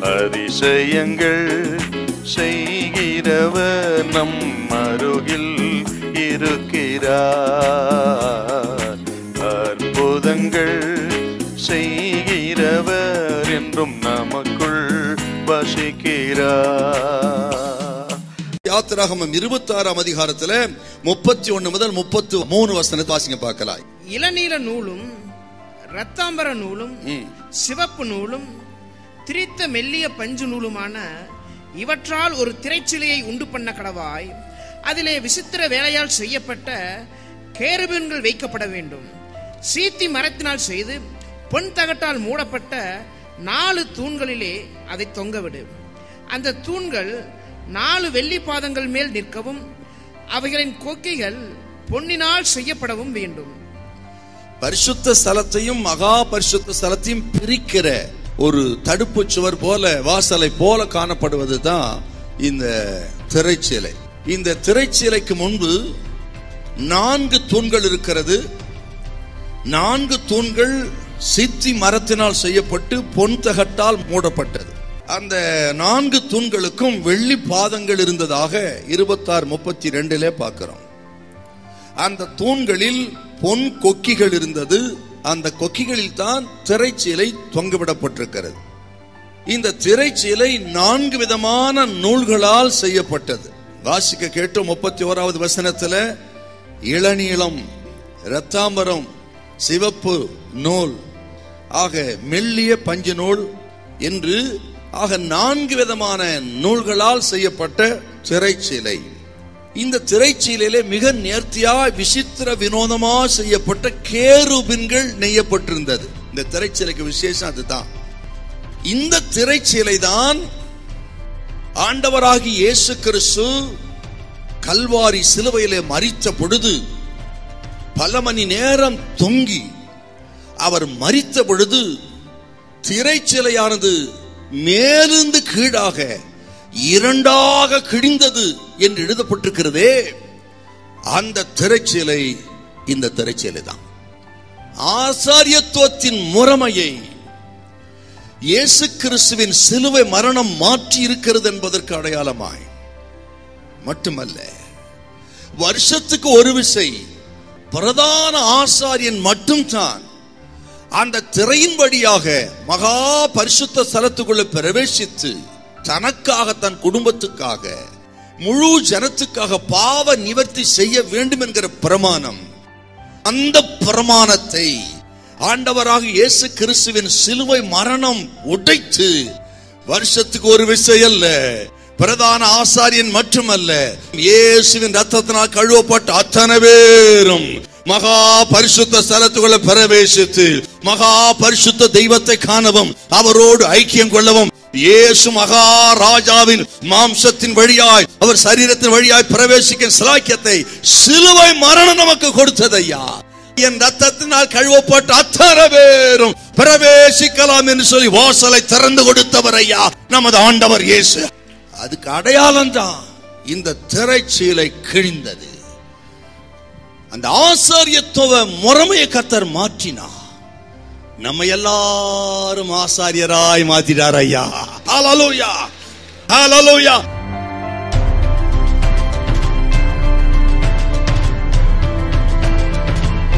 அதிசயங்கள் செய்கிறவர் நம் அருகில் இருக்கிறார். அற்புதங்கள் செய்கிறவர் என்றும் நமக்குள் வசிக்கிறார். யாத்திராகமம் 26ஆம் அதிகாரத்துல 31 முதல் 33 வசனத்தை வாசிங்க பார்க்கலாம். இளநீல நூலும் இரத்தாம்பர நூலும் சிவப்பு நூலும் திரித்த மெல்லிய பஞ்சு நூலுமான இவற்றால் ஒரு திரைச்சிலையை உண்டு பண்ண கடவாய். அதிலே விசித்திர வேலையால் செய்யப்பட்ட கேருபீன்கள் வைக்கப்பட வேண்டும். சீத்தி மரத்தினால் செய்து பொன் தகட்டால் மூடப்பட்ட 4 தூண்களிலே அதை தொங்கவிடு. அந்த தூண்கள் 4 வெள்ளி பாதங்கள் மேல் நிற்கவும் அவைகளின் கொக்கிகள் பொன்னினால் செய்யப்படவும் வேண்டும். பரிசுத்த ஸ்தலத்தையும் மகா பரிசுத்த ஸ்தலத்தையும் பிரிக்கிற ஒரு தடுப்பு சுவர் போல, வாசலை போல காணப்படுவது தான் இந்த திரைச்சீலை. இந்த திரைச்சீலைக்கு முன்பு 4 தூண்கள் இருக்கிறது. 4 தூண்கள் சித்தி மரத்தினால் செய்யப்பட்டு பொன் தகட்டால் மூடப்பட்டது. அந்த 4 தூண்களுக்கும் வெள்ளி பாதங்கள் இருந்ததாக 26:32 பார்க்கிறோம். அந்த தூண்களில் பொன் கொக்கிகள் இருந்தது. அந்த கொக்கிகளில் தான் திரைச்சீலை தொங்கவிடப்பட்டிருக்கிறது. இந்த திரைச்சீலை 4 விதமான நூல்களால் செய்யப்பட்டது. வாசிக்க கேட்டோம் 31வது வசனத்துல இளநீளம், இரத்தாம்பரம், சிவப்பு நூல் ஆக மெல்லிய பஞ்சு நூல் என்று ஆக 4 விதமான நூல்களால் செய்யப்பட்ட திரைச்சீலை. இந்த திரைச்சீலையிலே மிக நேர்த்தியா விசித்திர வினோதமா செய்யப்பட்ட கேருபீன்கள் நெய்யப்பட்டிருந்தது. இந்த திரைச்சீலைக்கு விசேஷம் அதுதான். இந்த திரைச்சீலை தான் ஆண்டவராகிய இயேசு கிறிஸ்து கல்வாரி சிலுவையிலே மரித்த பொழுது பல மணி நேரம் தொங்கி அவர் மரித்த பொழுது திரைச்சீலையானது மேலிருந்து கீழாக 2ஆக கிழிந்தது என்று எழுதப்பட்டிருக்கிறதே, அந்த திரைச்சீலை இந்த திரைச்சீலை தான். ஆசாரியத்துவத்தின் முறைமையை இயேசு கிறிஸ்துவின் சிலுவை மரணம் மாற்றி இருக்கிறது என்பதற்கு அடையாளமாய் மட்டுமல்ல, வருஷத்துக்கு ஒரு விசை பிரதான ஆசாரியன் மட்டும்தான் அந்த திரையின் வழியாக மகா பரிசுத்த ஸ்தலத்துக்குள்ள பிரவேசித்து தனக்காக, தன் குடும்பத்துக்காக, முழு ஜனத்துக்காக பாவ நிவர்த்தி செய்ய வேண்டும் என்கிற பிரமாணம். அந்த பிரமாணத்தை ஆண்டவராக இயேசு கிறிஸ்துவின் சிலுவை மரணம் உடைத்து வருஷத்துக்கு ஒரு விசை அல்ல, பிரதான ஆசாரியன் மட்டுமல்ல, இயேசுவின் ரத்தத்தினால் கழுவப்பட்ட அத்தனை பேரும் மகா பரிசுத்த ஸ்தலத்துக்குள்ள பிரவேசித்து மகா பரிசுத்த தெய்வத்தை காணவும் அவரோடு ஐக்கியம் கொள்ளவும் இயேசு மகாராஜாவின் மாம்சத்தின் வழியாய், அவர் சரீரத்தின் வழியாய் பிரவேசிக்க சிலாக்கியத்தை சிலுவை மரணம் நமக்கு கொடுத்ததையா. என் ரத்தத்தினால் கழுவப்பட்ட அத்தனை பேரும் பிரவேசிக்கலாம் என்று சொல்லி வாசலை திறந்து கொடுத்தவர் ஐயா நமது ஆண்டவர் இயேசு. அதுக்கு அடையாளம் தான் இந்த திரைச்சீலை கிழிந்தது. அந்த ஆசாரியத்துவ முறைமையை கர்த்தர் மாற்றினார். நம்ம எல்லாரும் ஆசாரியராய் மாத்திட்டார் ஐயா. ஹல்லேலூயா, ஹல்லேலூயா.